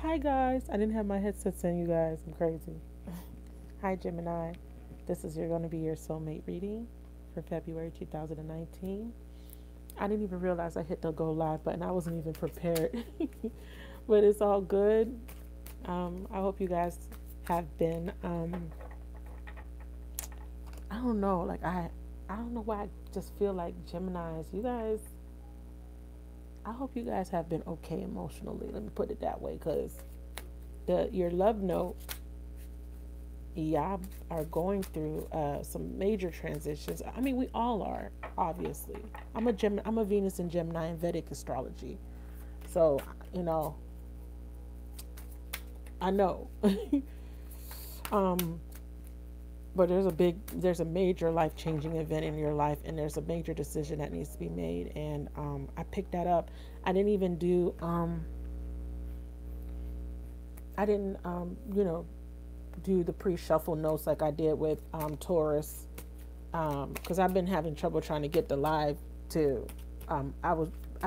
Hi guys, I didn't have my headsets in, you guys. I'm crazy. Hi Gemini. This is going to be your soulmate reading for February 2019. I didn't even realize I hit the go live button. I wasn't even prepared. But it's all good. I hope you guys have been I don't know, like I don't know why I just feel like Geminis, you guys, I hope you guys have been okay emotionally. Let me put it that way, cuz your love note, y'all are going through some major transitions. I mean, we all are, obviously. I'm a Venus in Gemini in Vedic astrology, so you know, I know. um, but there's a major life changing event in your life, and there's a major decision that needs to be made. And I picked that up. I didn't even do I didn't do the pre-shuffle notes like I did with Taurus, because I've been having trouble trying to get the live to. I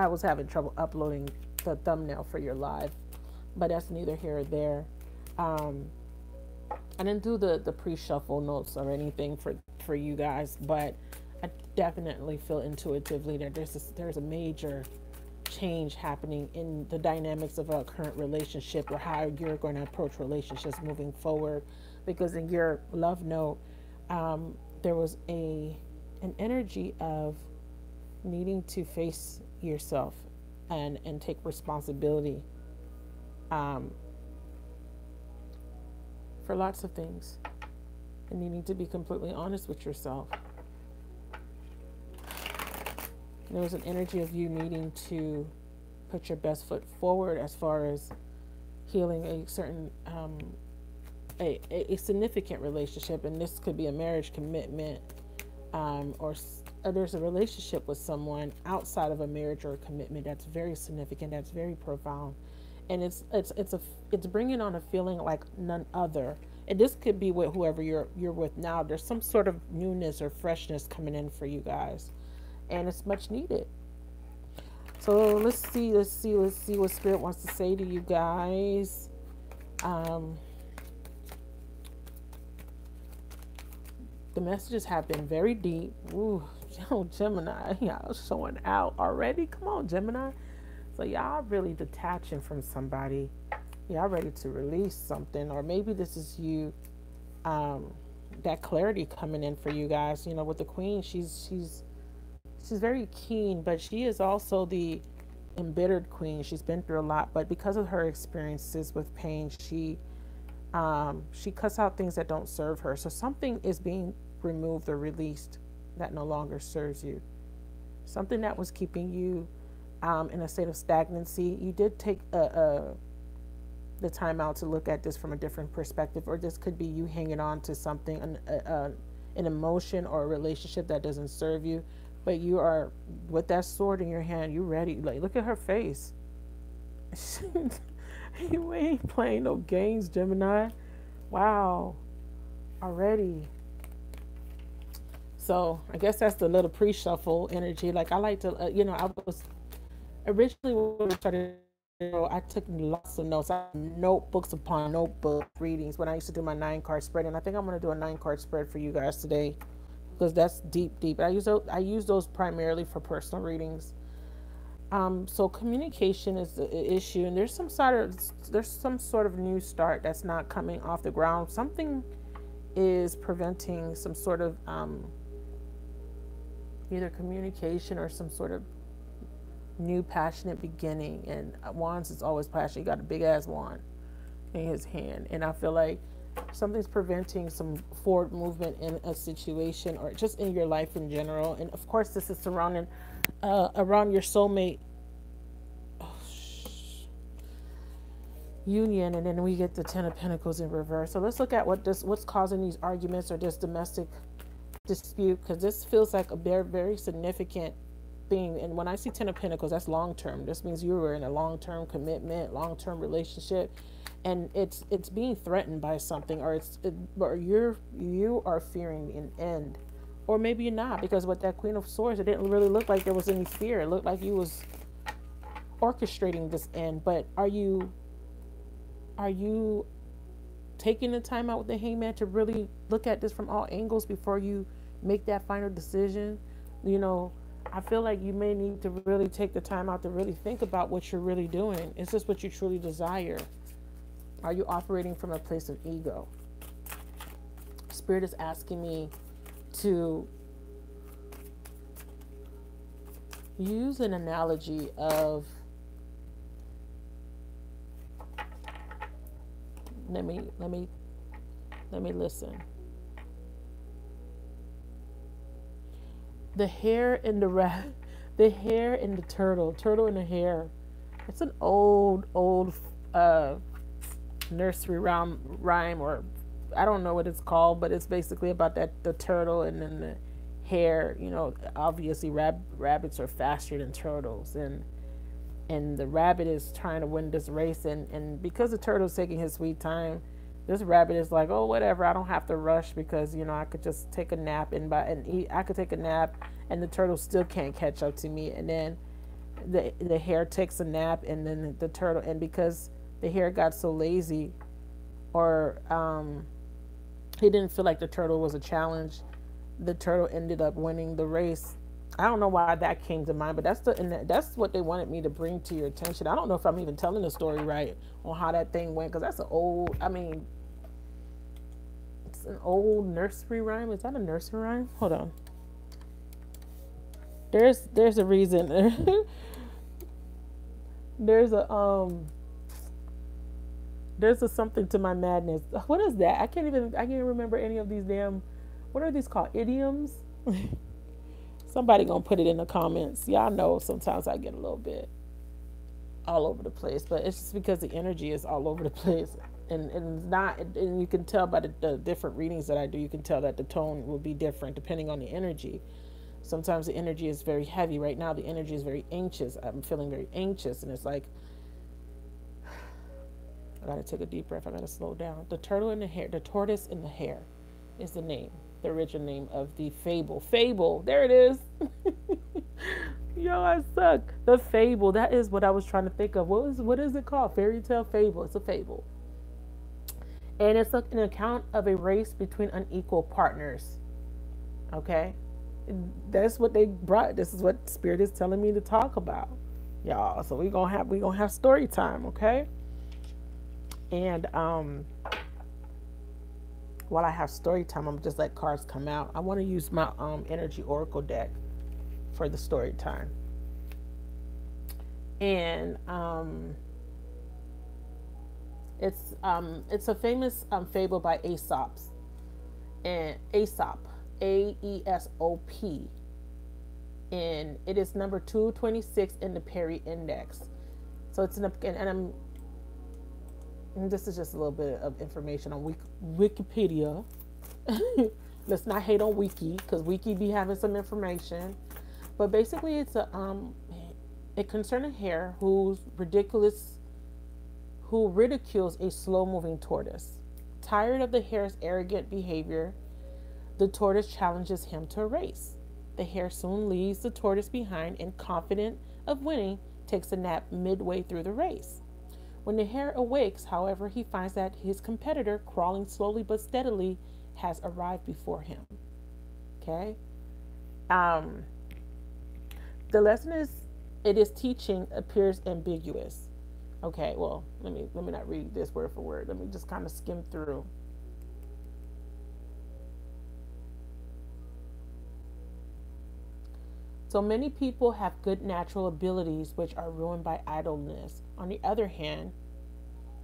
was having trouble uploading the thumbnail for your live, but that's neither here or there. I didn't do the pre-shuffle notes or anything for you guys, but I definitely feel intuitively that there's a major change happening in the dynamics of a current relationship, or how you're going to approach relationships moving forward. Because in your love note, there was an energy of needing to face yourself and take responsibility for lots of things, and needing to be completely honest with yourself. There was an energy of you needing to put your best foot forward as far as healing a certain a significant relationship, and this could be a marriage commitment, or there's a relationship with someone outside of a marriage or a commitment that's very significant, that's very profound, and it's bringing on a feeling like none other. And this could be with whoever you're with now. There's some sort of newness or freshness coming in for you guys, and it's much needed. So let's see what Spirit wants to say to you guys. The messages have been very deep. Ooh, Gemini, y'all showing out already. Come on, Gemini. So y'all really detaching from somebody. Y'all ready to release something, or maybe this is you. That clarity coming in for you guys. You know, with the Queen, she's very keen, but she is also the embittered queen. She's been through a lot, but because of her experiences with pain, she cuts out things that don't serve her. So something is being removed or released that no longer serves you. Something that was keeping you in a state of stagnancy. You did take the time out to look at this from a different perspective, or this could be you hanging on to something, an emotion or a relationship that doesn't serve you. But you are, with that sword in your hand, you ready. Like, look at her face. You ain't playing no games, Gemini. Wow. Already. So I guess that's the little pre-shuffle energy. Like, I like to, I was originally when we started, I took lots of notes. I had notebooks upon notebook readings when I used to do my 9-card spread. And I think I'm going to do a 9-card spread for you guys today, because that's deep. I use those primarily for personal readings. So communication is the issue, and there's some sort of new start that's not coming off the ground. Something is preventing some sort of either communication or some sort of new passionate beginning. And wands is always passionate. He got a big ass wand in his hand, and I feel like something's preventing some forward movement in a situation, or just in your life in general. And of course, this is surrounding around your soulmate union. And then we get the 10 of Pentacles in reverse. So let's look at what's causing these arguments or this domestic dispute, because this feels like a very, very significant thing. And when I see 10 of Pentacles, that's long term. This means you were in a long term commitment, long term relationship, and it's being threatened by something, or you are fearing an end, or maybe you're not, because with that Queen of Swords, it didn't really look like there was any fear. It looked like you was orchestrating this end. But are you Are you taking the time out with the hangman to really look at this from all angles before you make that final decision? You know, I feel like you may need to really take the time out to really think about what you're really doing. Is this what you truly desire? Are you operating from a place of ego? Spirit is asking me to use an analogy of, let me listen. The hare and the rat, the hare and the turtle and the hare. It's an old nursery rhyme, or I don't know what it's called, but it's basically about that the turtle and then the hare. You know, obviously rabbits are faster than turtles, and the rabbit is trying to win this race, and because the turtle's taking his sweet time, this rabbit is like, oh, whatever, I don't have to rush because, you know, I could just take a nap and eat. I could take a nap and the turtle still can't catch up to me. And then the hare takes a nap, and then the turtle, and because the hare got so lazy, or he didn't feel like the turtle was a challenge, the turtle ended up winning the race. I don't know why that came to mind, but that's what they wanted me to bring to your attention. I don't know if I'm even telling the story right on how that thing went, because that's it's an old nursery rhyme. Is that a nursery rhyme? Hold on. There's a reason. there's a something to my madness. What is that? I can't remember any of these damn, what are these called? Idioms? Somebody gonna put it in the comments. Y'all know sometimes I get a little bit all over the place, but it's just because the energy is all over the place, and you can tell by the different readings that I do. You can tell that the tone will be different depending on the energy. Sometimes the energy is very heavy. Right now the energy is very anxious. I'm feeling very anxious, and it's like I gotta take a deep breath. I gotta slow down. The turtle and the hare, the tortoise and the hare is the name, the original name of the fable. Fable, there it is. Yo, I suck. The fable, that is what I was trying to think of. What is it called? Fairy tale fable. It's a fable. And it's an account of a race between unequal partners. Okay? That's what they brought. This is what Spirit is telling me to talk about. Y'all. So we're gonna have story time, okay? And while I have story time, I'm just let cards come out. I want to use my energy oracle deck for the story time. And it's a famous fable by Aesop, Aesop, and it is number 226 in the Perry Index. So it's and this is just a little bit of information on Wikipedia. Let's not hate on Wiki, because Wiki be having some information. But basically, it's it concerns a hare who ridicules a slow-moving tortoise. Tired of the hare's arrogant behavior, the tortoise challenges him to a race. The hare soon leaves the tortoise behind and, confident of winning, takes a nap midway through the race. When the hare awakes, however, he finds that his competitor, crawling slowly but steadily, has arrived before him. Okay? The lesson is teaching appears ambiguous. Okay, well, let me not read this word for word. Let me just kind of skim through. So many people have good natural abilities which are ruined by idleness. On the other hand,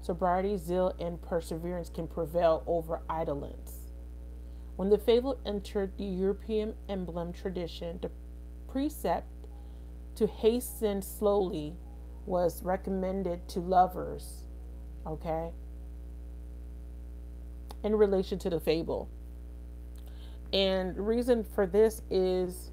sobriety, zeal, and perseverance can prevail over idleness. When the fable entered the European emblem tradition, the precept to hasten slowly was recommended to lovers, okay, in relation to the fable. And the reason for this is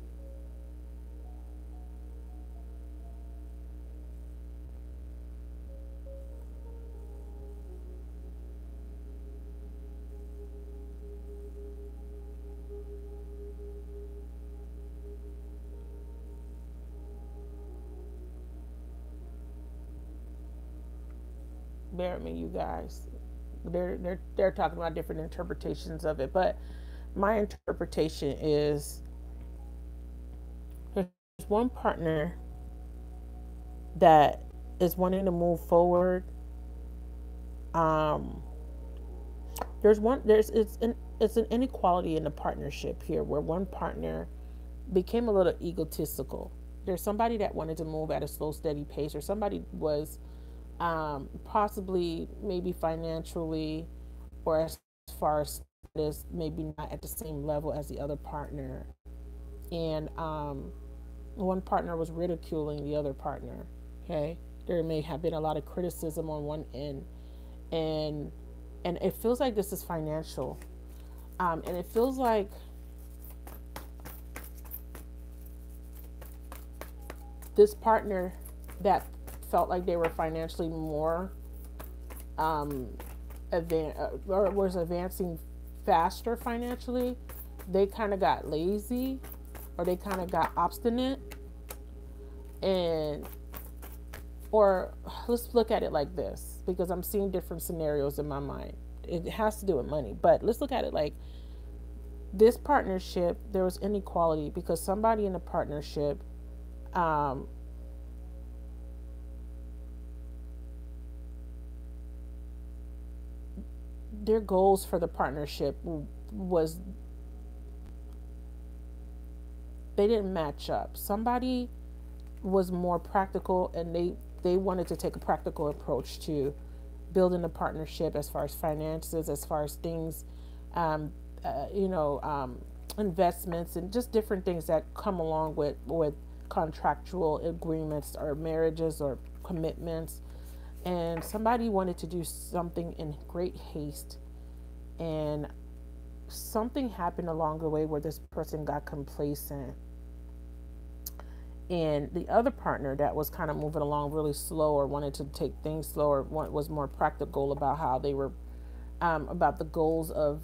Bear with me, you guys. They're talking about different interpretations of it, but my interpretation is there's one partner that is wanting to move forward. Um, it's an inequality in the partnership here, where one partner became a little egotistical. There's somebody that wanted to move at a slow, steady pace, or somebody was possibly maybe financially or as far as status, maybe not at the same level as the other partner. And one partner was ridiculing the other partner. Okay. There may have been a lot of criticism on one end. And it feels like this is financial. And it feels like this partner that felt like they were financially more or was advancing faster financially, they kind of got lazy, or they kind of got obstinate. And or let's look at it like this, because I'm seeing different scenarios in my mind. It has to do with money, but let's look at it like this partnership. There was inequality because somebody in the partnership their goals for the partnership was, they didn't match up. Somebody was more practical, and they wanted to take a practical approach to building a partnership, as far as finances, as far as things, um, investments, and just different things that come along with contractual agreements or marriages or commitments. And somebody wanted to do something in great haste, and something happened along the way where this person got complacent, and the other partner that was kind of moving along really slow, or wanted to take things slower, was more practical about how they were, about the goals of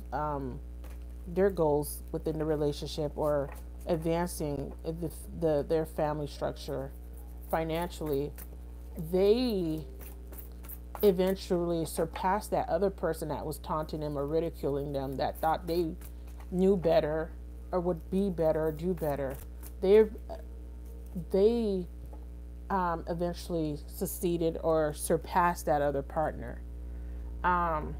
their goals within the relationship, or advancing their family structure financially. They eventually surpassed that other person that was taunting them or ridiculing them, that thought they knew better or would be better or do better. They eventually succeeded or surpassed that other partner. Um,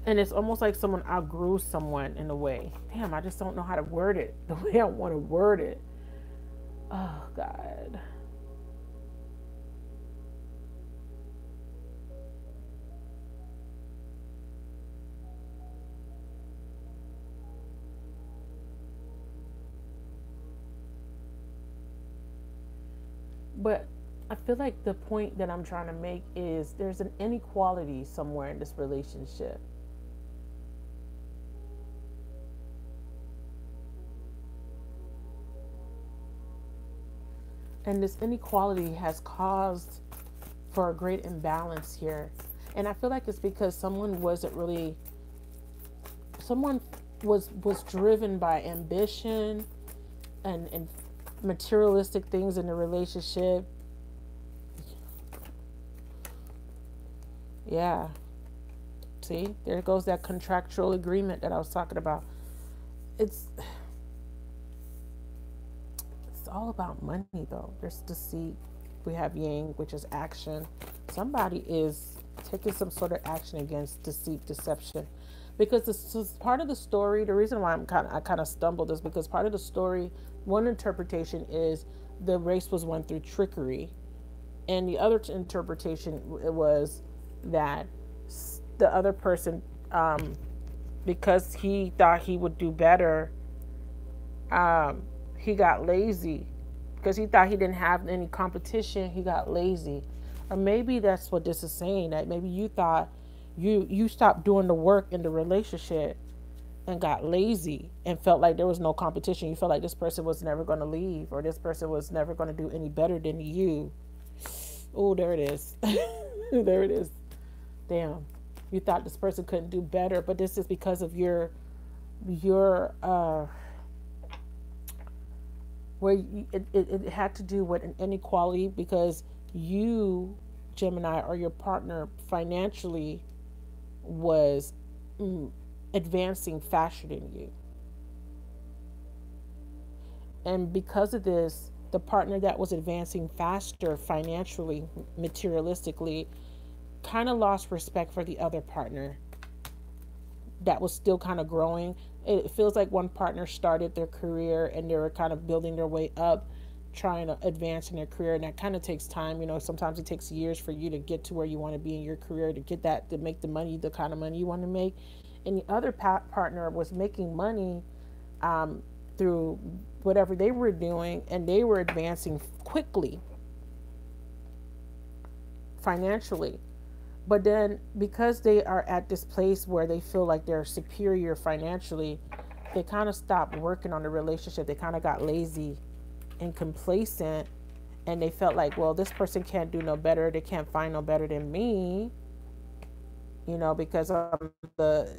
and it's almost like someone outgrew someone in a way. Damn, I just don't know how to word it the way I want to word it. Oh, God. But I feel like the point that I'm trying to make is there's an inequality somewhere in this relationship. And this inequality has caused for a great imbalance here. And I feel like it's because someone was driven by ambition and materialistic things in the relationship. Yeah. See, there goes that contractual agreement that I was talking about. It's it's all about money, though. There's deceit. We have yang, which is action. Somebody is taking some sort of action against deceit, deception, because this is part of the story. The reason why I kind of stumbled is because part of the story, one interpretation is the race was won through trickery, and the other interpretation was that the other person, because he thought he would do better, he got lazy. Because he thought he didn't have any competition, he got lazy. Or maybe that's what this is saying, that maybe you thought you stopped doing the work in the relationship and got lazy and felt like there was no competition. You felt like this person was never going to leave, or this person was never going to do any better than you. Oh, there it is. There it is. Damn. You thought this person couldn't do better, but this is because of your where it had to do with an inequality, because you Gemini, or your partner financially was advancing faster than you. And because of this, the partner that was advancing faster financially, materialistically, kind of lost respect for the other partner that was still kind of growing. It feels like one partner started their career and they were kind of building their way up, trying to advance in their career, and that kind of takes time. You know, sometimes it takes years for you to get to where you want to be in your career, to get that, to make the money, the kind of money you want to make. And the other partner was making money through whatever they were doing, and they were advancing quickly financially. But then, because they are at this place where they feel like they're superior financially, they kind of stopped working on the relationship. They kind of got lazy and complacent, and they felt like, well, this person can't do no better. They can't find no better than me, you know, because I'm the,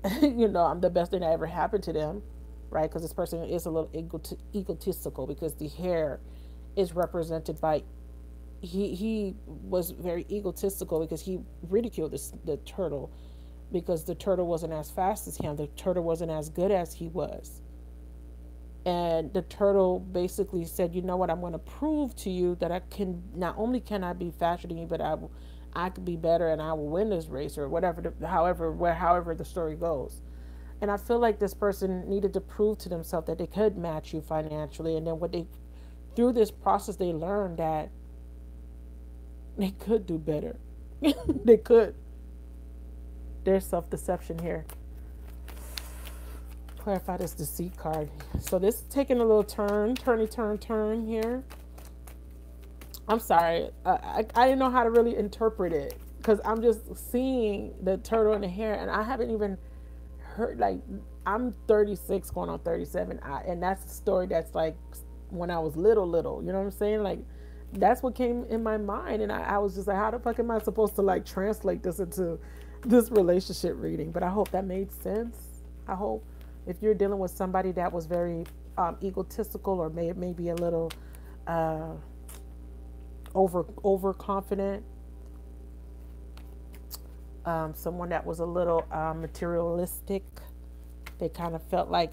I'm the best thing that ever happened to them, right? Because this person is a little egotistical, because the hare is represented by, he was very egotistical because he ridiculed the turtle, because the turtle wasn't as fast as him. The turtle wasn't as good as he was. And the turtle basically said, you know what, I'm going to prove to you that I can, not only can I be faster than you, but I could be better, and I will win this race, or whatever, however the story goes. And I feel like this person needed to prove to themselves that they could match you financially. And then through this process, they learned that they could do better. They could. There's self-deception here. Clarify this deceit card. So this is taking a little turn here. I'm sorry. I didn't know how to really interpret it, because I'm just seeing the turtle and the hare, and I haven't even heard, like, I'm 36 going on 37, and that's the story that's like when I was little, you know what I'm saying? Like, that's what came in my mind, and I was just like, how the fuck am I supposed to like translate this into this relationship reading? But I hope that made sense. I hope if you're dealing with somebody that was very egotistical, or maybe a little overconfident, someone that was a little materialistic, they kind of felt like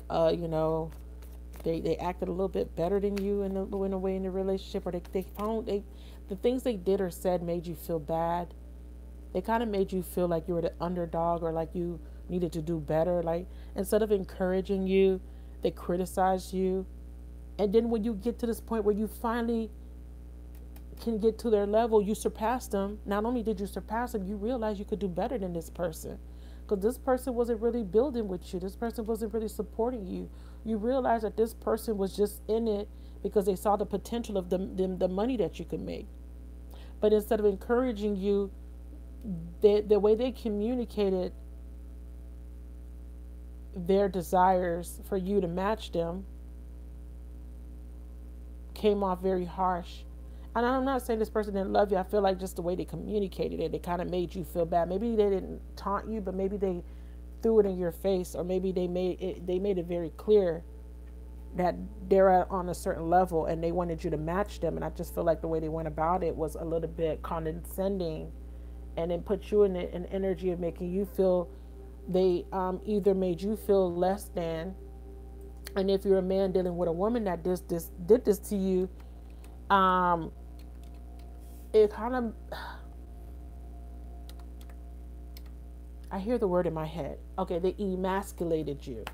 they acted a little bit better than you in a way in the relationship, or they found the things they did or said made you feel bad. They kind of made you feel like you were the underdog, or like you needed to do better. Like, instead of encouraging you, they criticized you. And then when you get to this point where you finally can get to their level, you surpass them. Not only did you surpass them, you realize you could do better than this person, because this person wasn't really building with you. This person wasn't really supporting you. You realize that this person was just in it because they saw the potential of the money that you could make. But instead of encouraging you, the way they communicated their desires for you to match them came off very harsh. And I'm not saying this person didn't love you. I feel like just the way they communicated it, they kind of made you feel bad. Maybe they didn't taunt you, but maybe they threw it in your face, or maybe they made it very clear that they're on a certain level and they wanted you to match them. And I just feel like the way they went about it was a little bit condescending, and it put you in an energy of making you feel, they either made you feel less than, and if you're a man dealing with a woman that did this to you, it kind of, I hear the word in my head. Okay, they emasculated you.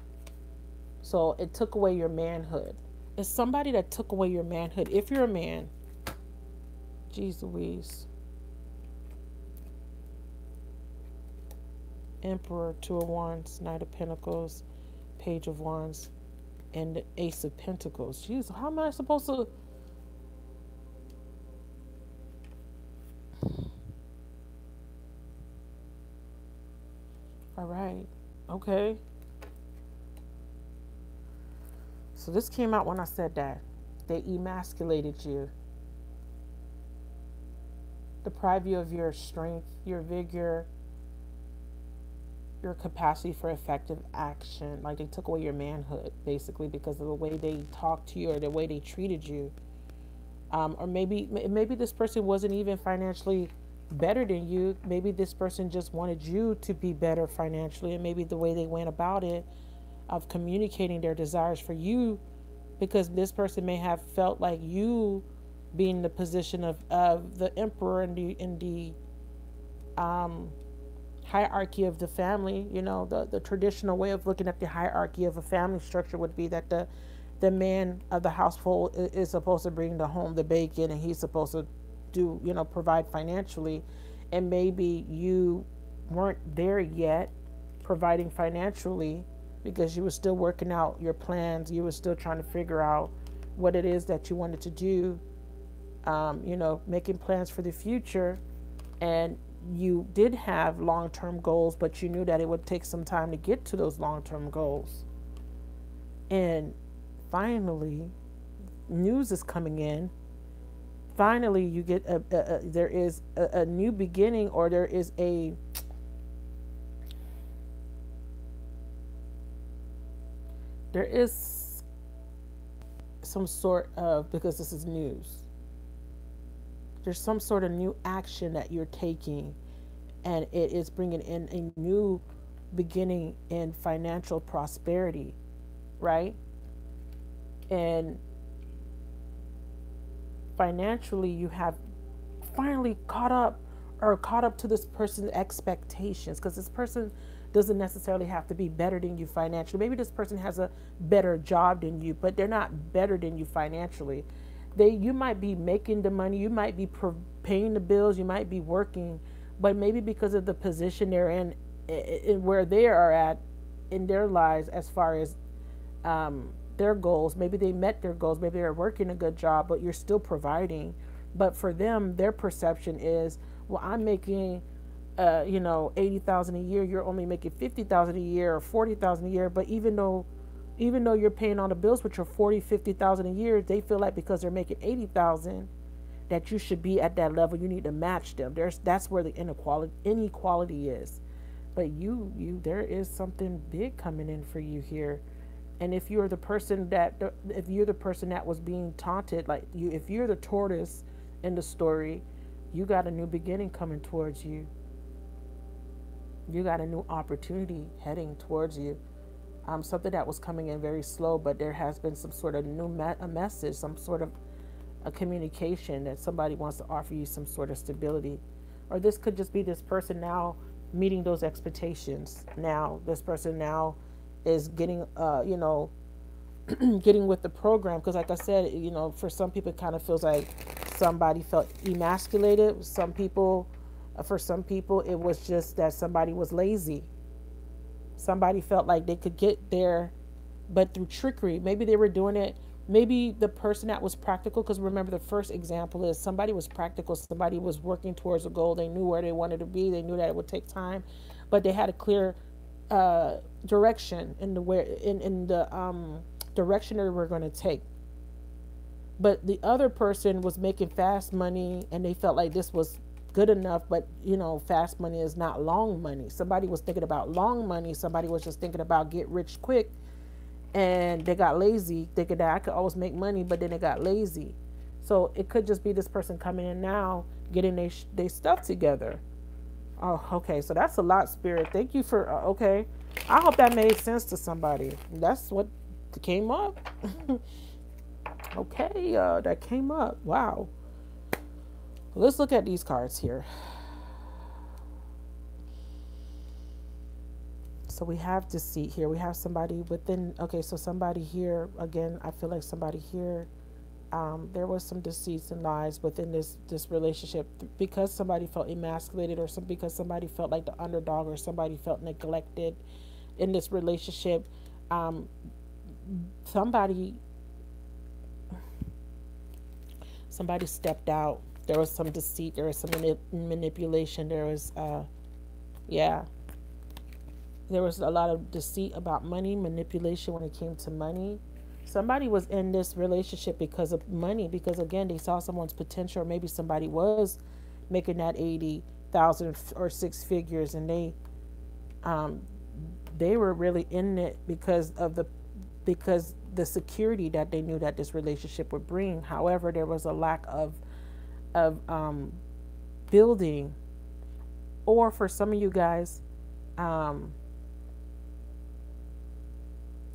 So it took away your manhood. It's somebody that took away your manhood. If you're a man, geez Louise. Emperor, Two of Wands, Knight of Pentacles, Page of Wands, and the Ace of Pentacles. Jeez, how am I supposed to... All right. Okay. So this came out when I said that. They emasculated you. Deprive you of your strength, your vigor, your capacity for effective action. Like, they took away your manhood, basically, because of the way they talked to you or the way they treated you. Or maybe this person wasn't even financially better than you. Maybe this person just wanted you to be better financially, and maybe the way they went about it of communicating their desires for you, because this person may have felt like you being the position of the emperor in the hierarchy of the family. You know, the traditional way of looking at the hierarchy of a family structure would be that the man of the household is supposed to bring the home the bacon, and he's supposed to do, you know, provide financially. And maybe you weren't there yet providing financially, because you were still working out your plans. You were still trying to figure out what it is that you wanted to do, you know, making plans for the future. And you did have long-term goals, but you knew that it would take some time to get to those long-term goals. And finally, news is coming in. Finally, you get there is a new beginning, or there is some sort of, because this is news, there's some sort of new action that you're taking, and it is bringing in a new beginning in financial prosperity, right? And financially, you have finally caught up to this person's expectations, because this person doesn't necessarily have to be better than you financially. Maybe this person has a better job than you, but they're not better than you financially. You might be making the money, you might be paying the bills, you might be working, but maybe because of the position they're in where they are at in their lives, as far as their goals, maybe they met their goals, maybe they're working a good job, but you're still providing. But for them, their perception is, well, I'm making you know, 80,000 a year, you're only making 50,000 a year or 40,000 a year. But even though you're paying all the bills, which are 40, 50,000 a year, they feel like because they're making 80,000 that you should be at that level. You need to match them. That's where the inequality is. But there is something big coming in for you here. And if you're the person that was being taunted, like if you're the tortoise in the story, you got a new beginning coming towards you. You got a new opportunity heading towards you. Something that was coming in very slow, but there has been some sort of new message, some sort of a communication that somebody wants to offer you some sort of stability. Or this could just be this person now meeting those expectations. Now, this person now is getting, you know, getting with the program. Because like I said, you know, for some people, it kind of feels like somebody felt emasculated. For some people, it was just that somebody was lazy. Somebody felt like they could get there, but through trickery. Maybe they were doing it. Maybe the person that was practical, because remember the first example is somebody was practical. Somebody was working towards a goal. They knew where they wanted to be. They knew that it would take time, but they had a clear direction in the direction they were going to take. But the other person was making fast money, and they felt like this was good enough. But you know, fast money is not long money. Somebody was thinking about long money. Somebody was just thinking about get rich quick, and they got lazy, thinking that I could always make money, but then they got lazy. So it could just be this person coming in now, getting their stuff together. Oh, okay. So that's a lot, Spirit. Thank you for, okay. I hope that made sense to somebody. That's what came up. Okay, that came up. Wow. Let's look at these cards here. So we have Deceit here. We have somebody within, okay, so somebody here, again, I feel like somebody here, there was some deceits and lies within this relationship, because somebody felt emasculated, or because somebody felt like the underdog, or somebody felt neglected in this relationship. Somebody stepped out. There was some deceit. There was some manipulation. There was, there was a lot of deceit about money, manipulation when it came to money. Somebody was in this relationship because of money, because again, they saw someone's potential, or maybe somebody was making that 80,000 or six figures, and they were really in it because the security that they knew that this relationship would bring. However, there was a lack of building, or for some of you guys,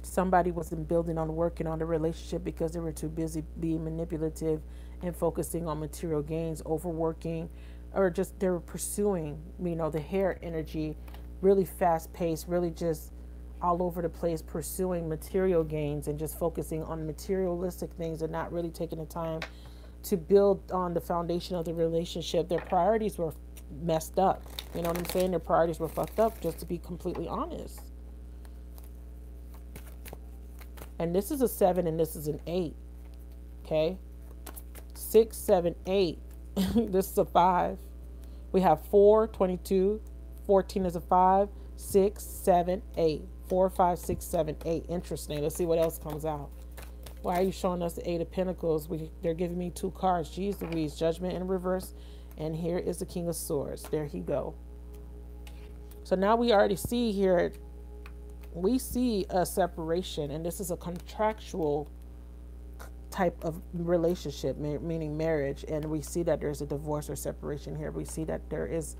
somebody wasn't building on working on the relationship because they were too busy being manipulative and focusing on material gains, overworking, or just they were pursuing, the hare energy, really fast paced, really just all over the place, pursuing material gains and just focusing on materialistic things and not really taking the time to build on the foundation of the relationship. Their priorities were messed up. You know what I'm saying? Their priorities were fucked up, just to be completely honest. And this is a 7 and this is an 8. Okay? 6, 7, 8. This is a 5. We have 4, 22. 14 is a 5. 6, 7, 8. 4, 5, 6, 7, 8. Interesting. Let's see what else comes out. Why are you showing us the 8 of Pentacles? They're giving me 2 cards. Jeez Louise. Judgment in reverse. And here is the King of Swords. There he go. So now we already see here, we see a separation. And this is a contractual type of relationship, meaning marriage. And we see that there's a divorce or separation here. We see that there is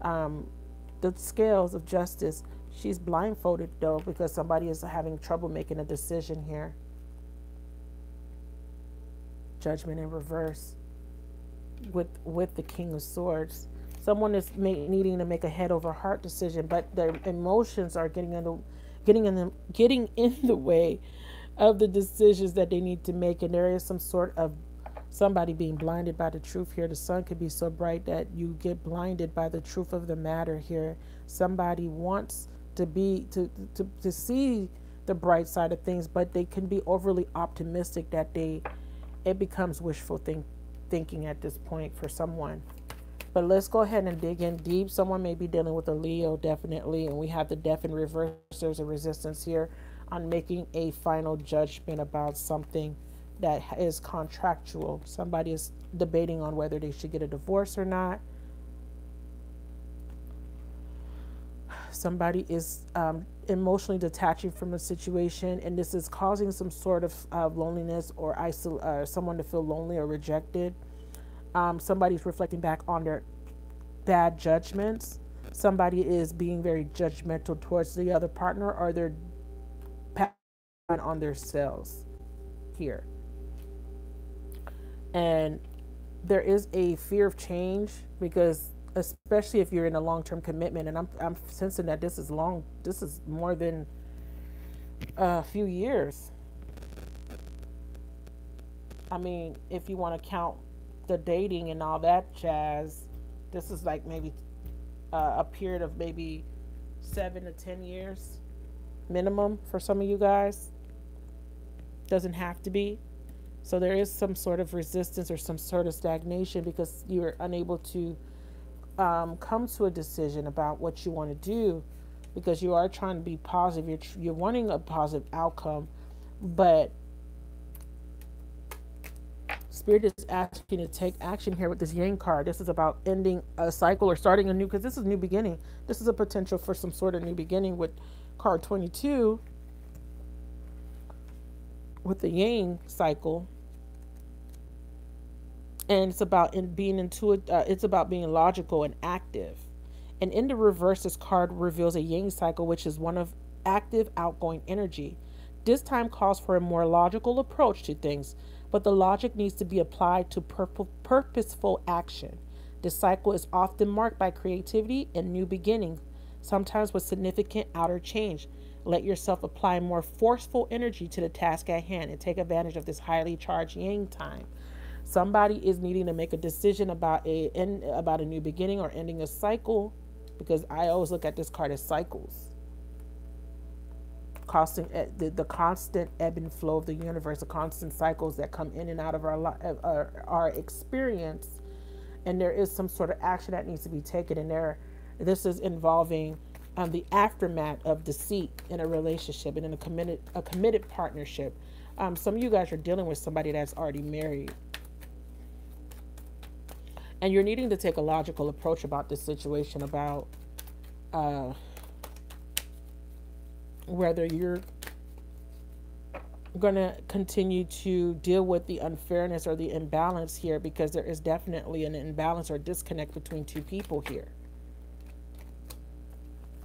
the scales of justice. She's blindfolded though, because somebody is having trouble making a decision here. Judgment in reverse with the King of Swords. Someone is needing to make a head over heart decision, but their emotions are getting in the way of the decisions that they need to make. And there is some sort of somebody being blinded by the truth here. The sun could be so bright that you get blinded by the truth of the matter here. Somebody wants to see the bright side of things, but they can be overly optimistic that it becomes wishful thinking at this point for someone. But let's go ahead and dig in deep. Someone may be dealing with a Leo, definitely. And we have the Death in reverse. There's a resistance here on making a final judgment about something that is contractual. Somebody is debating on whether they should get a divorce or not. Somebody is emotionally detaching from a situation, and this is causing some sort of loneliness or someone to feel lonely or rejected. Somebody's reflecting back on their bad judgments. Somebody is being very judgmental towards the other partner, or they're on themselves here. And there is a fear of change, because especially if you're in a long-term commitment, and I'm sensing that this is more than a few years. I mean, if you want to count the dating and all that jazz, this is like maybe a period of maybe 7 to 10 years minimum for some of you guys. Doesn't have to be. So there is some sort of resistance or some sort of stagnation, because you're unable to come to a decision about what you want to do, because you are trying to be positive. You're wanting a positive outcome, but Spirit is asking you to take action here with this Yang card. This is about ending a cycle or starting a new, because this is new beginning. This is a potential for some sort of new beginning with card 22 with the Yang cycle. And it's about being it's about being logical and active. And in the reverse, this card reveals a Yang cycle, which is one of active, outgoing energy. This time calls for a more logical approach to things, but the logic needs to be applied to purposeful action. This cycle is often marked by creativity and new beginnings, sometimes with significant outer change. Let yourself apply more forceful energy to the task at hand and take advantage of this highly charged Yang time. Somebody is needing to make a decision about a new beginning or ending a cycle, because I always look at this card as cycles. The constant ebb and flow of the universe, the constant cycles that come in and out of our experience. And there is some sort of action that needs to be taken in there. This is involving the aftermath of deceit in a relationship and in a committed partnership. Some of you guys are dealing with somebody that's already married. And you're needing to take a logical approach about this situation, about whether you're going to continue to deal with the unfairness or the imbalance here, because there is definitely an imbalance or disconnect between two people here.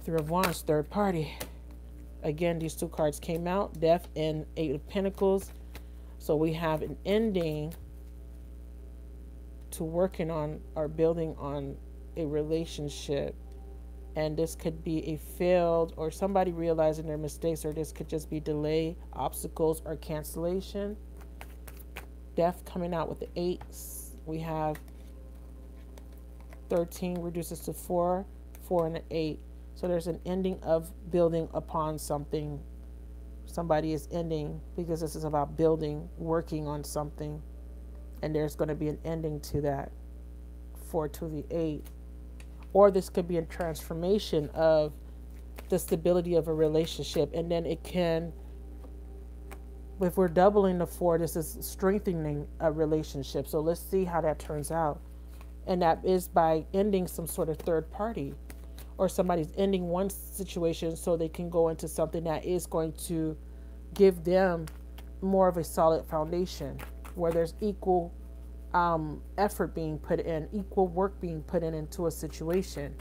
Three of Wands, third party. Again, these two cards came out, Death and Eight of Pentacles. So we have an ending to working on or building on a relationship. And this could be a failed or somebody realizing their mistakes, or this could just be delay, obstacles, or cancellation. Death coming out with the eights. We have 13 reduces to 4, 4 and an 8. So there's an ending of building upon something. Somebody is ending, because this is about building, working on something. And there's going to be an ending to that. 4 to the 8. Or this could be a transformation of the stability of a relationship. And then it can, if we're doubling the 4, this is strengthening a relationship. So let's see how that turns out. And that is by ending some sort of third party. Or somebody's ending one situation so they can go into something that is going to give them more of a solid foundation, where there's equal effort being put in, equal work being put in into a situation.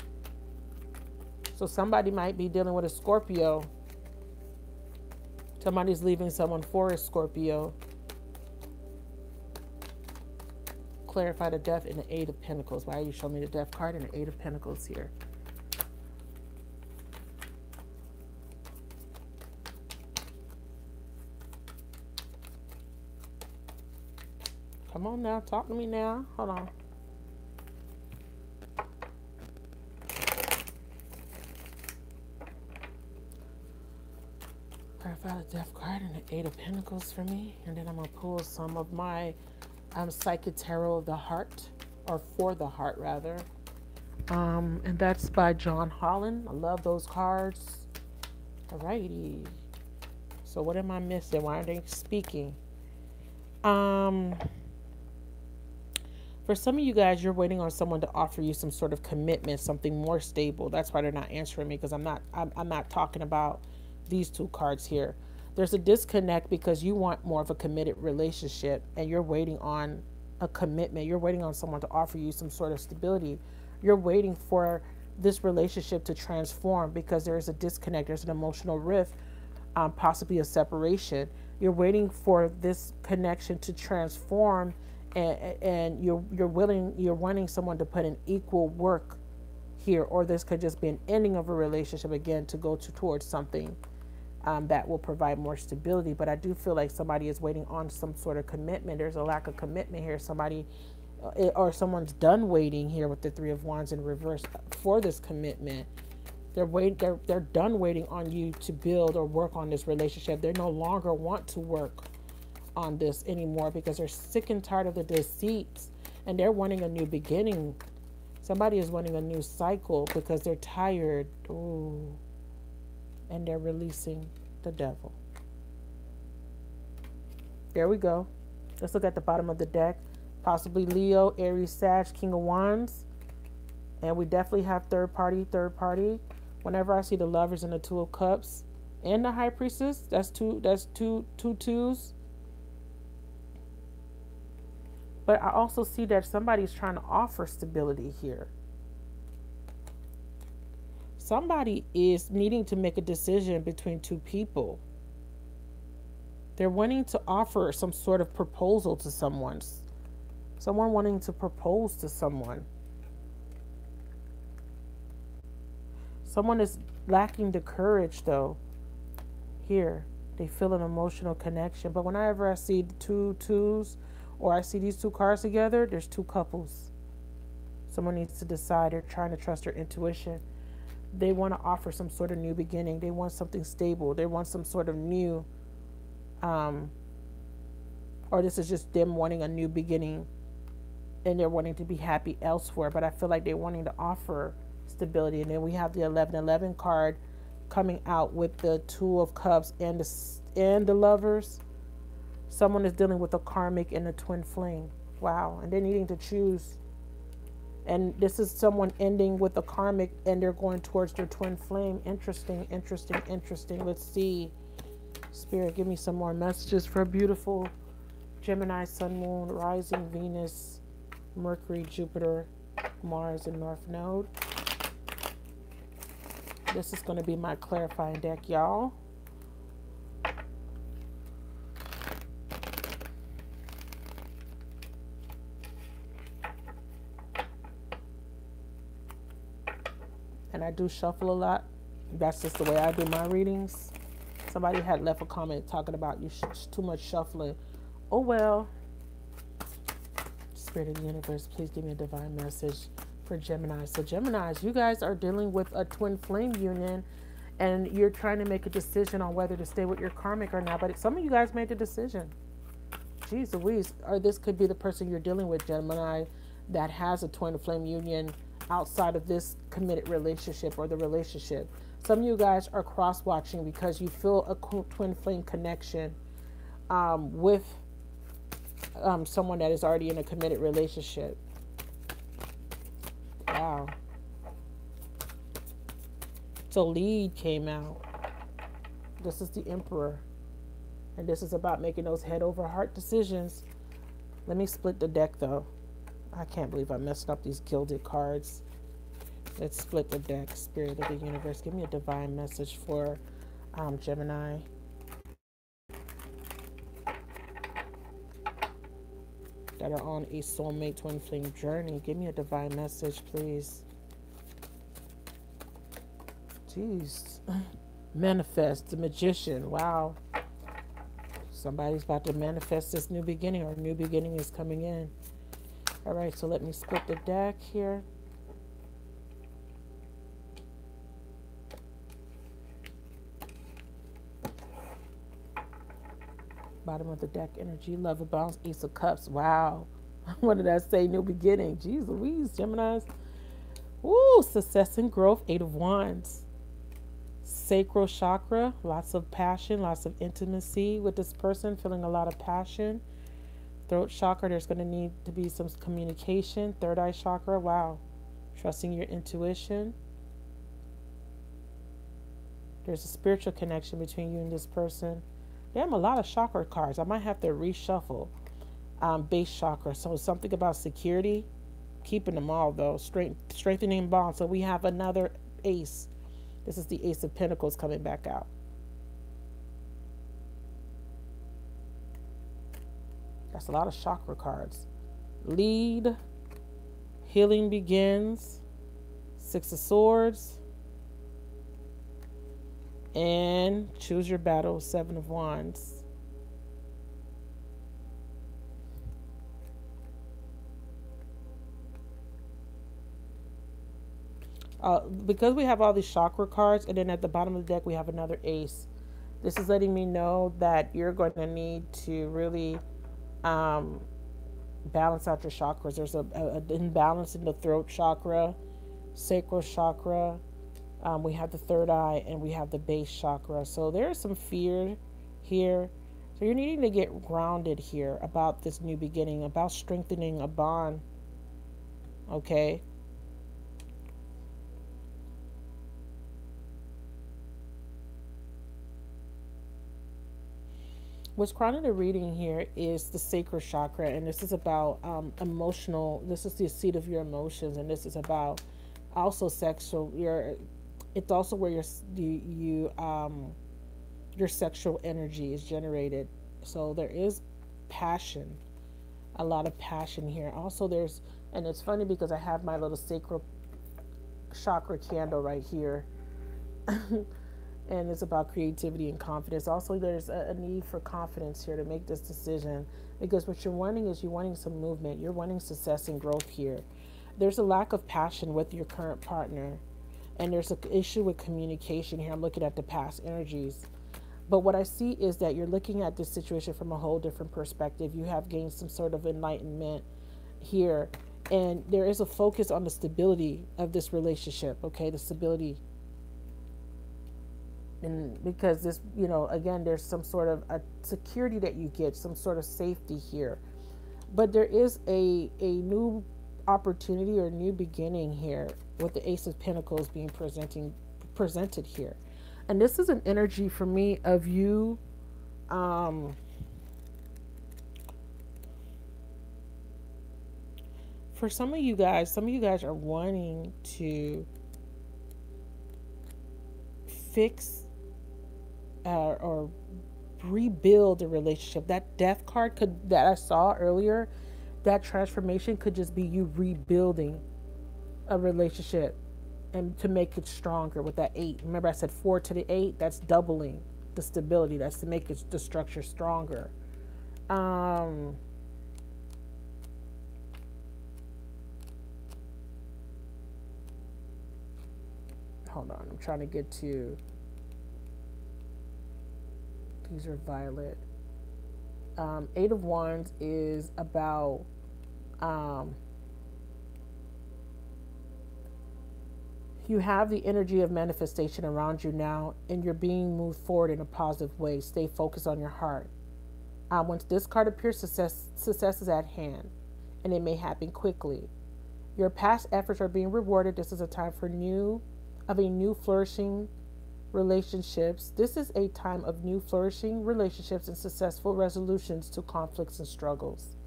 So somebody might be dealing with a Scorpio. Somebody's leaving someone for a Scorpio. Clarify the Death and the Eight of Pentacles. Why are you showing me the Death card and the Eight of Pentacles here? Come on now, talk to me now. Hold on. Clarify the Death card and the Eight of Pentacles for me. And then I'm going to pull some of my Psychic Tarot of the Heart, or for the heart rather. And that's by John Holland. I love those cards. Alrighty. So what am I missing? Why aren't they speaking? For some of you guys, you're waiting on someone to offer you some sort of commitment, something more stable. That's why they're not answering me, because I'm not talking about these two cards here. There's a disconnect because you want more of a committed relationship, and you're waiting on a commitment. You're waiting on someone to offer you some sort of stability. You're waiting for this relationship to transform, because there is a disconnect. There's an emotional rift, possibly a separation. You're waiting for this connection to transform. And you're wanting someone to put in equal work here, or this could just be an ending of a relationship again to go towards something that will provide more stability. But I do feel like somebody is waiting on some sort of commitment. There's a lack of commitment here. Somebody or someone's done waiting here with the Three of Wands in reverse for this commitment. They're done waiting on you to build or work on this relationship. They no longer want to work on this anymore, because they're sick and tired of the deceits, and they're wanting a new beginning. Somebody is wanting a new cycle because they're tired. Ooh. And they're releasing the Devil. There we go. Let's look at the bottom of the deck. Possibly Leo, Aries, Sag, King of Wands. And we definitely have third party. Whenever I see the Lovers and the Two of Cups and the High Priestess, that's two twos. But I also see that somebody's trying to offer stability here. Somebody is needing to make a decision between two people. They're wanting to offer some sort of proposal to someone. Someone wanting to propose to someone. Someone is lacking the courage, though. Here, they feel an emotional connection. But whenever I see the two twos, or I see these two cards together, there's two couples. Someone needs to decide. They're trying to trust their intuition. They want to offer some sort of new beginning. They want something stable. They want some sort of new, or this is just them wanting a new beginning, and they're wanting to be happy elsewhere. But I feel like they're wanting to offer stability. And then we have the 1111 card coming out with the Two of Cups and the Lovers. Someone is dealing with a Karmic and a Twin Flame. Wow. And they're needing to choose. And this is someone ending with a Karmic, and they're going towards their Twin Flame. Interesting. Let's see. Spirit, give me some more messages for beautiful Gemini, Sun, Moon, Rising, Venus, Mercury, Jupiter, Mars, and North Node. This is going to be my clarifying deck, y'all. And I do shuffle a lot. That's just the way I do my readings. Somebody had left a comment talking about you too much shuffling. Oh well. Spirit of the universe, please give me a divine message for Gemini. So Geminis, you guys are dealing with a twin flame union, and you're trying to make a decision on whether to stay with your karmic or not. But some of you guys made the decision. Jeez Louise. Or this could be the person you're dealing with, Gemini, that has a twin flame union outside of this committed relationship or the relationship. Some of you guys are cross-watching because you feel a twin flame connection with someone that is already in a committed relationship. Wow. So lead came out. This is the Emperor. And this is about making those head over heart decisions. Let me split the deck though. I can't believe I messed up these gilded cards. Let's split the deck. Spirit of the universe, give me a divine message for Gemini. That are on a soulmate twin flame journey. Give me a divine message, please. Jeez. Manifest, the Magician. Wow. Somebody's about to manifest this new beginning, or new beginning is coming in. All right, so let me split the deck here. Bottom of the deck energy, love abounds, Ace of Cups. Wow. What did I say? New beginning. Jeez Louise, Geminis. Woo, success and growth, Eight of Wands. Sacral chakra, lots of passion, lots of intimacy with this person, feeling a lot of passion. Throat chakra, there's going to need to be some communication. Third eye chakra, wow. Trusting your intuition. There's a spiritual connection between you and this person. Damn, a lot of chakra cards. I might have to reshuffle. Base chakra. So something about security. Keeping them all though. Strengthening bonds. So we have another ace. This is the Ace of Pentacles coming back out. That's a lot of chakra cards. Lead. Healing begins. Six of Swords. And choose your battle, Seven of Wands. Because we have all these chakra cards, and then at the bottom of the deck we have another ace. This is letting me know that you're going to need to really balance out your chakras. There's an imbalance in the throat chakra, sacral chakra. We have the third eye, and we have the base chakra. So there's some fear here. So you're needing to get grounded here about this new beginning, about strengthening a bond. Okay. What's crowning the reading here is the sacral chakra, and this is about emotional. This is the seat of your emotions, and this is about also sexual. It's also where your sexual energy is generated. So there is passion, a lot of passion here. Also there's, and it's funny because I have my little sacral chakra candle right here. And it's about creativity and confidence. Also there's a need for confidence here to make this decision, because what you're wanting is you're wanting some movement. You're wanting success and growth here. There's a lack of passion with your current partner. And there's an issue with communication here. I'm looking at the past energies. But what I see is that you're looking at this situation from a whole different perspective. You have gained some sort of enlightenment here. And there is a focus on the stability of this relationship, okay? The stability. And because this, you know, again, there's some sort of a security that you get, some sort of safety here. But there is a new opportunity or new beginning here with the Ace of Pentacles being presented here. And this is an energy for me of you For some of you guys are wanting to fix or rebuild a relationship. That death card that I saw earlier, that transformation could just be you rebuilding a relationship and to make it stronger with that 8. Remember I said 4 to the 8, that's doubling the stability. That's to make it, the structure stronger. Um Hold on, I'm trying to get to, these are violet. 8 of Wands is about you have the energy of manifestation around you now, and you're being moved forward in a positive way. Stay focused on your heart. Once this card appears, success is at hand, and it may happen quickly. Your past efforts are being rewarded. This is a time for new flourishing relationships. This is a time of new flourishing relationships and successful resolutions to conflicts and struggles.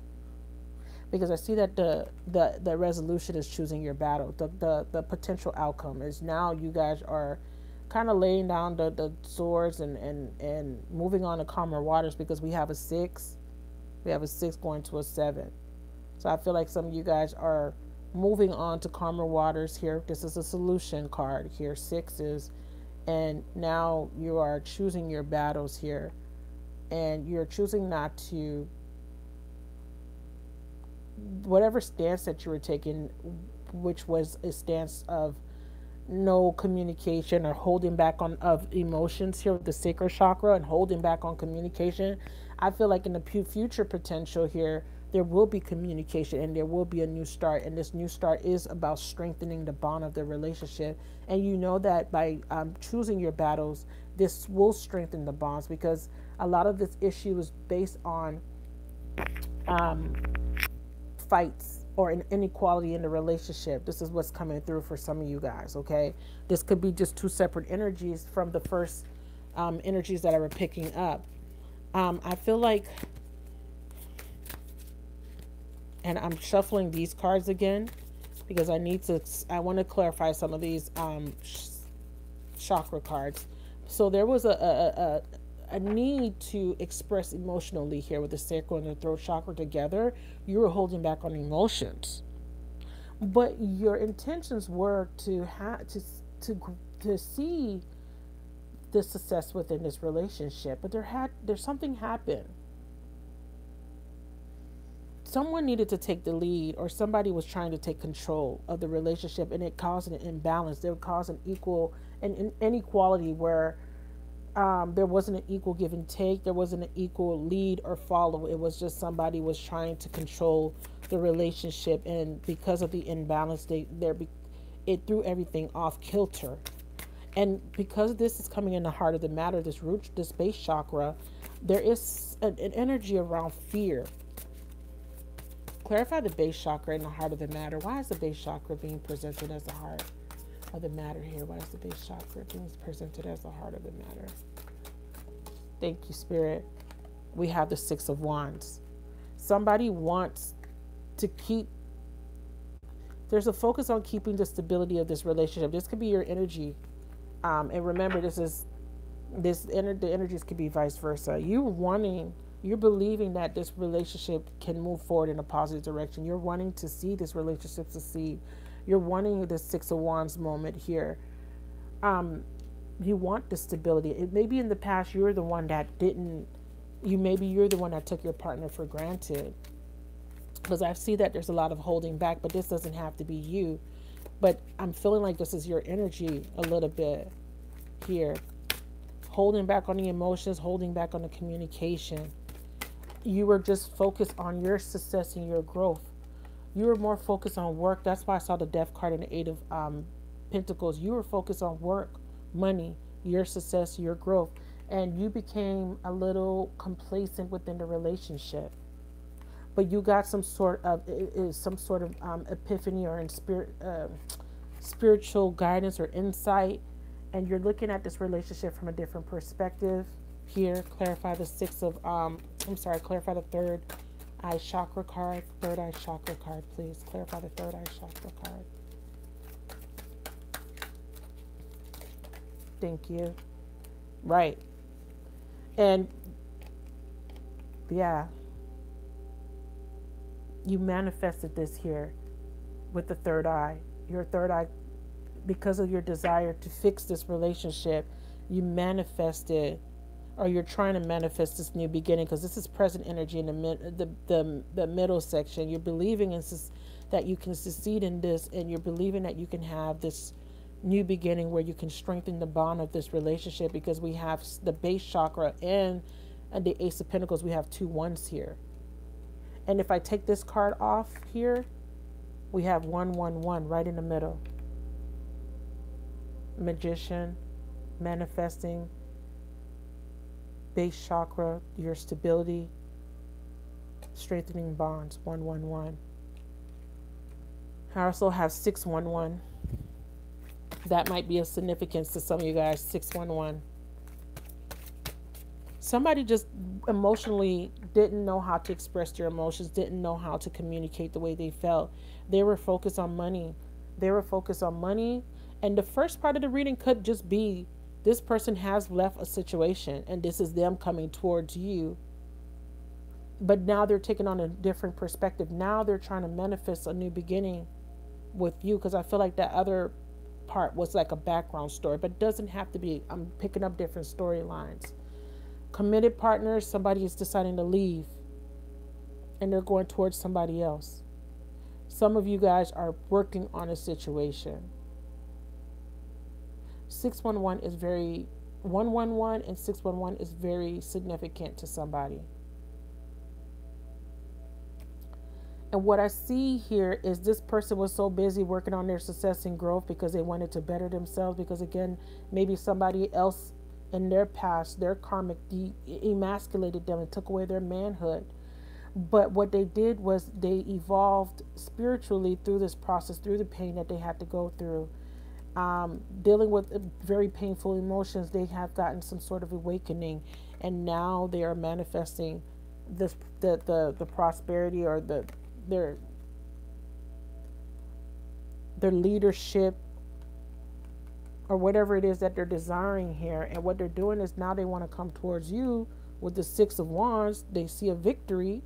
Because I see that the resolution is choosing your battle. The potential outcome is now you guys are kind of laying down the swords and moving on to calmer waters, because we have a 6. We have a 6 going to a 7. So I feel like some of you guys are moving on to calmer waters here. This is a solution card here. 6 is, and now you are choosing your battles here, and you're choosing not to, whatever stance that you were taking, which was a stance of no communication or holding back on of emotions here with the sacral chakra and holding back on communication. I feel like in the future potential here, there will be communication and there will be a new start, and this new start is about strengthening the bond of the relationship. And you know that by choosing your battles, this will strengthen the bonds, because a lot of this issue is based on fights or an inequality in the relationship. This is what's coming through for some of you guys, okay? This could be just 2 separate energies from the first energies that I were picking up. I feel like, and I'm shuffling these cards again because I want to clarify some of these chakra cards. So there was a need to express emotionally here with the sacral and the throat chakra together. You were holding back on emotions, but your intentions were to see the success within this relationship. But there's something happened. Someone needed to take the lead, or somebody was trying to take control of the relationship, and it caused an imbalance. It would cause an inequality where there wasn't an equal give and take. There wasn't an equal lead or follow. It was just somebody was trying to control the relationship, and because of the imbalance, it threw everything off kilter. And because this is coming in the heart of the matter, this base chakra, there is an energy around fear. Clarify the base chakra in the heart of the matter. Why is the base chakra being presented as the heart of the matter here? Why is the base chakra being presented as the heart of the matter? Thank you, Spirit. We have the 6 of Wands. Somebody wants to keep, there's a focus on keeping the stability of this relationship. This could be your energy. And remember, the energies could be vice versa. You're believing that this relationship can move forward in a positive direction. You're wanting to see this relationship succeed. You're wanting the 6 of Wands moment here. You want the stability. It maybe in the past you're the one that you're the one that took your partner for granted. Because I see that there's a lot of holding back, but this doesn't have to be you. But I'm feeling like this is your energy a little bit here. Holding back on the emotions, holding back on the communication. You were just focused on your success and your growth. You were more focused on work. That's why I saw the Death card and the 8 of Pentacles. You were focused on work, money, your success, your growth. And you became a little complacent within the relationship. But you got some sort of epiphany or spiritual guidance or insight. And you're looking at this relationship from a different perspective. Here, clarify the clarify the third eye chakra card. Third eye chakra card, please. Clarify the third eye chakra card. Thank you. Right. And yeah, you manifested this here with the third eye. Your third eye, because of your desire to fix this relationship, you manifested, or you're trying to manifest this new beginning, because this is present energy in the middle section. You're believing that you can succeed in this, and you're believing that you can have this new beginning where you can strengthen the bond of this relationship, because we have the base chakra and the Ace of Pentacles. We have 2 1s here. And if I take this card off here, we have 1 1 1 right in the middle. Magician, manifesting, base chakra, your stability, strengthening bonds, 1 1 1. I also have 6 1 1. That might be of significance to some of you guys. 6 1 1. Somebody just emotionally didn't know how to express their emotions, didn't know how to communicate the way they felt. They were focused on money. And the first part of the reading could just be, this person has left a situation and this is them coming towards you. But now they're taking on a different perspective. Now they're trying to manifest a new beginning with you, because I feel like that other part was like a background story, but it doesn't have to be. I'm picking up different storylines. Committed partners, somebody is deciding to leave and they're going towards somebody else. Some of you guys are working on a situation. 611 is very 111 and 611 is very significant to somebody. And what I see here is this person was so busy working on their success and growth because they wanted to better themselves, because again, maybe somebody else in their past, their karmic, emasculated them and took away their manhood. But what they did was they evolved spiritually through this process, through the pain that they had to go through. Dealing with very painful emotions, they have gotten some sort of awakening, and now they are manifesting this the prosperity, or their leadership, or whatever it is that they're desiring here. And what they're doing is now they want to come towards you with the 6 of Wands. They see a victory.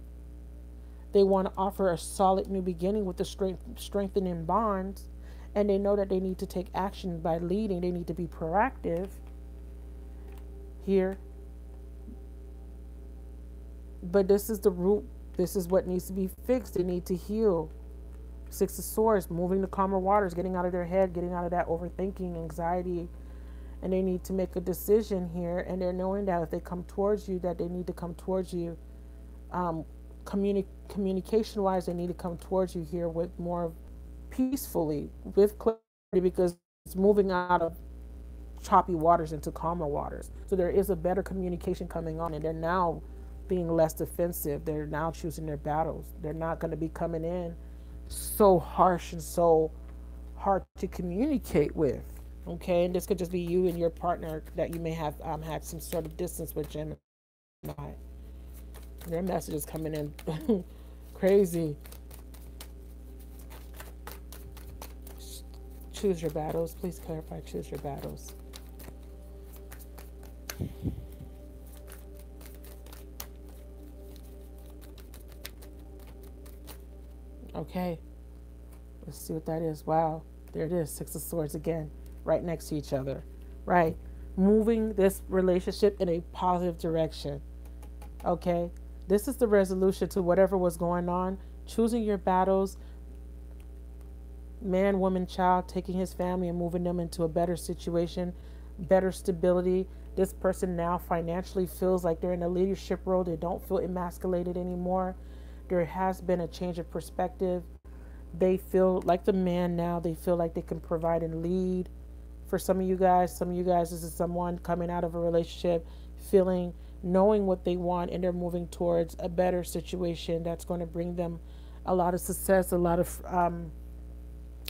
They want to offer a solid new beginning with the strengthening bonds. And they know that they need to take action by leading. They need to be proactive here. But this is the root. This is what needs to be fixed. They need to heal. 6 of Swords, moving to calmer waters, getting out of their head, getting out of that overthinking, anxiety. And they need to make a decision here. And they're knowing that if they come towards you, that they need to come towards you. Communication-wise, they need to come towards you here with more peacefully, with clarity, because it's moving out of choppy waters into calmer waters. So there is a better communication coming on, and they're now being less defensive. They're now choosing their battles. They're not going to be coming in so harsh and so hard to communicate with. Okay, and this could just be you and your partner that you may have had some sort of distance with, Gemini. Their message is coming in crazy. Choose your battles. Please clarify, choose your battles. Okay, let's see what that is. Wow, there it is. 6 of Swords again, right next to each other. Right, moving this relationship in a positive direction. Okay, this is the resolution to whatever was going on. Choosing your battles. Man, woman, child, taking his family and moving them into a better situation, better stability. This person now financially feels like they're in a leadership role. They don't feel emasculated anymore. There has been a change of perspective. They feel like the man now. They feel like they can provide and lead. For some of you guys, this is someone coming out of a relationship, knowing what they want, and they're moving towards a better situation that's going to bring them a lot of success, a lot of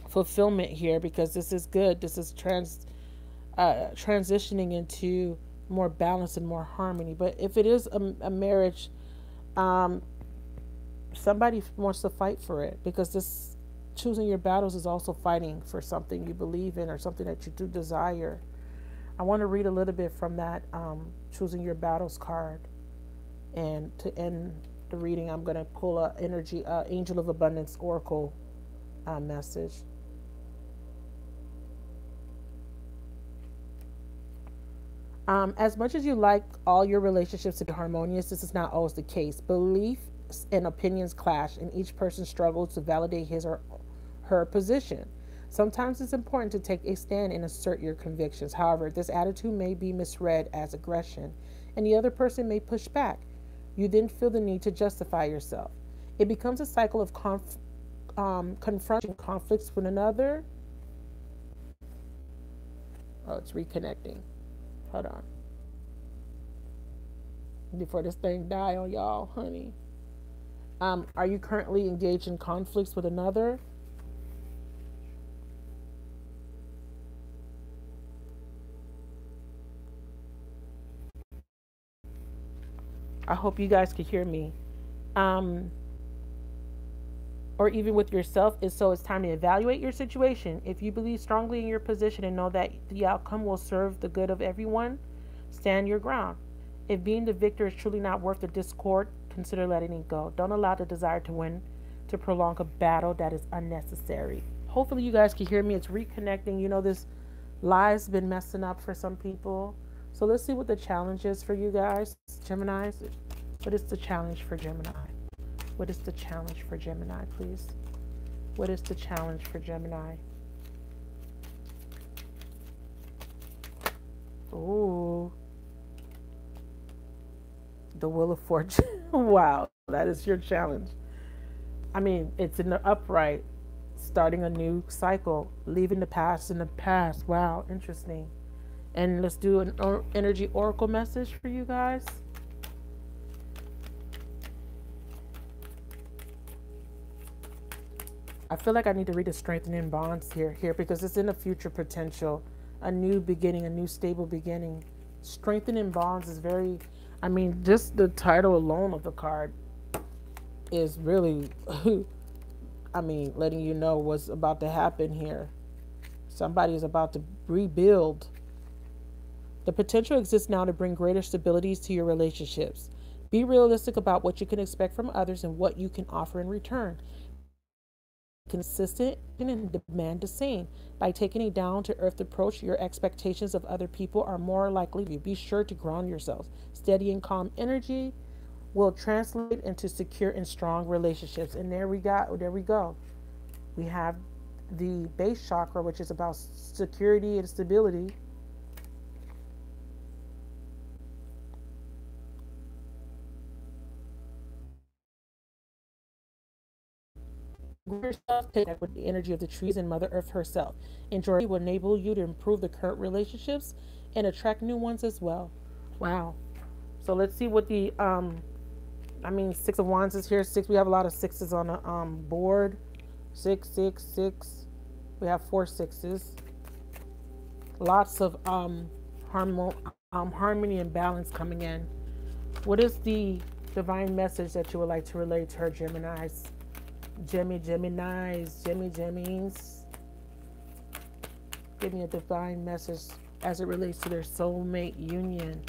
fulfillment here, because this is good. This is transitioning into more balance and more harmony. But if it is a marriage, um, somebody wants to fight for it, because this choosing your battles is also fighting for something you believe in or something that you do desire. I want to read a little bit from that choosing your battles card. And to end the reading, I'm going to pull a energy angel of abundance oracle message. As much as you like all your relationships to be harmonious, this is not always the case. Beliefs and opinions clash, and each person struggles to validate his or her position. Sometimes it's important to take a stand and assert your convictions. However, this attitude may be misread as aggression, and the other person may push back. You then feel the need to justify yourself. It becomes a cycle of confronting conflicts with another. Oh, it's reconnecting. Hold on. Before this thing die on y'all, honey. Are you currently engaged in conflicts with another? I hope you guys can hear me. Um, or even with yourself. So it's time to evaluate your situation. If you believe strongly in your position and know that the outcome will serve the good of everyone, stand your ground. If being the victor is truly not worth the discord, consider letting it go. Don't allow the desire to win to prolong a battle that is unnecessary. Hopefully you guys can hear me. It's reconnecting. You know, this live's been messing up for some people. So let's see what the challenge is for you guys, Geminis. What is the challenge for Gemini? What is the challenge for Gemini, please? What is the challenge for Gemini? Ooh. The Wheel of Fortune. Wow, that is your challenge. I mean, it's in the upright, starting a new cycle, leaving the past in the past. Wow, interesting. And let's do an energy oracle message for you guys. I feel like I need to read the strengthening bonds here because it's in a future potential, a new beginning, a new stable beginning. Strengthening bonds is very, I mean, just the title alone of the card is really, I mean, letting you know what's about to happen here. Somebody is about to rebuild. The potential exists now to bring greater stabilities to your relationships. Be realistic about what you can expect from others and what you can offer in return. Consistent and demand the same. By taking a down-to-earth approach, your expectations of other people are more likely to be sure to ground yourselves. Steady and calm energy will translate into secure and strong relationships. And there we go. We have the base chakra, which is about security and stability. Yourself connect with the energy of the trees and Mother Earth herself. Enjoy will enable you to improve the current relationships and attract new ones as well. Wow. So let's see what the I mean, Six of Wands is here. Six. We have a lot of sixes on the board. 6, 6, 6. We have 4 sixes. Lots of harmony and balance coming in. What is the divine message that you would like to relate to her Geminis? Geminis. Give me a divine message as it relates to their soulmate union.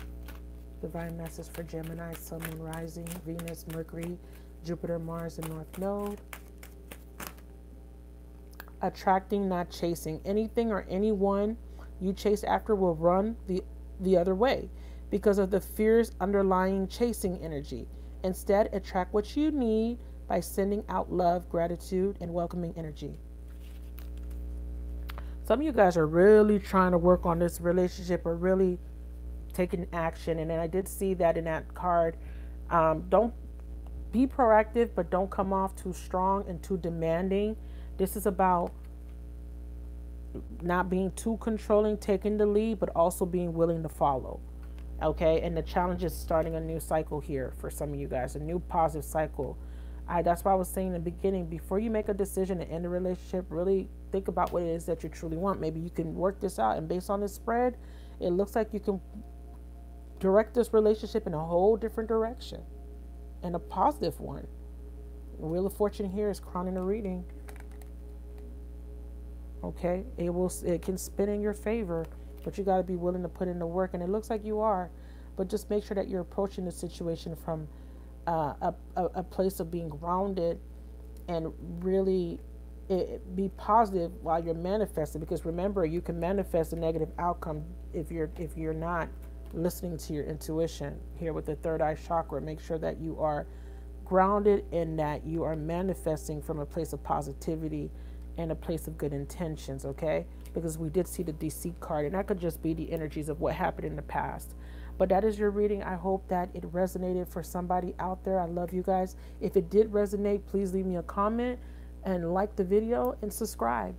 Divine message for Gemini, Sun, Moon, Rising, Venus, Mercury, Jupiter, Mars, and North Node. Attracting, not chasing. Anything or anyone you chase after will run the other way because of the fierce underlying chasing energy. Instead, attract what you need by sending out love, gratitude, and welcoming energy. Some of you guys are really trying to work on this relationship or really taking action. And then I did see that in that card. Don't be proactive, but don't come off too strong and too demanding. This is about not being too controlling, taking the lead, but also being willing to follow. Okay, and the challenge is starting a new cycle here for some of you guys, a new positive cycle. That's why I was saying in the beginning, before you make a decision to end a relationship, really think about what it is that you truly want. Maybe you can work this out, and based on this spread, it looks like you can direct this relationship in a whole different direction, and a positive one. Wheel of Fortune here is crowning a reading. Okay, it can spin in your favor, but you got to be willing to put in the work, and it looks like you are. But just make sure that you're approaching the situation from a place of being grounded and really be positive while you're manifesting. Because remember, you can manifest a negative outcome if you're not listening to your intuition. Here with the third eye chakra, make sure that you are grounded in that you are manifesting from a place of positivity and a place of good intentions, okay? Because we did see the Deceit card, and that could just be the energies of what happened in the past. But that is your reading. I hope that it resonated for somebody out there. I love you guys. If it did resonate, please leave me a comment and like the video and subscribe.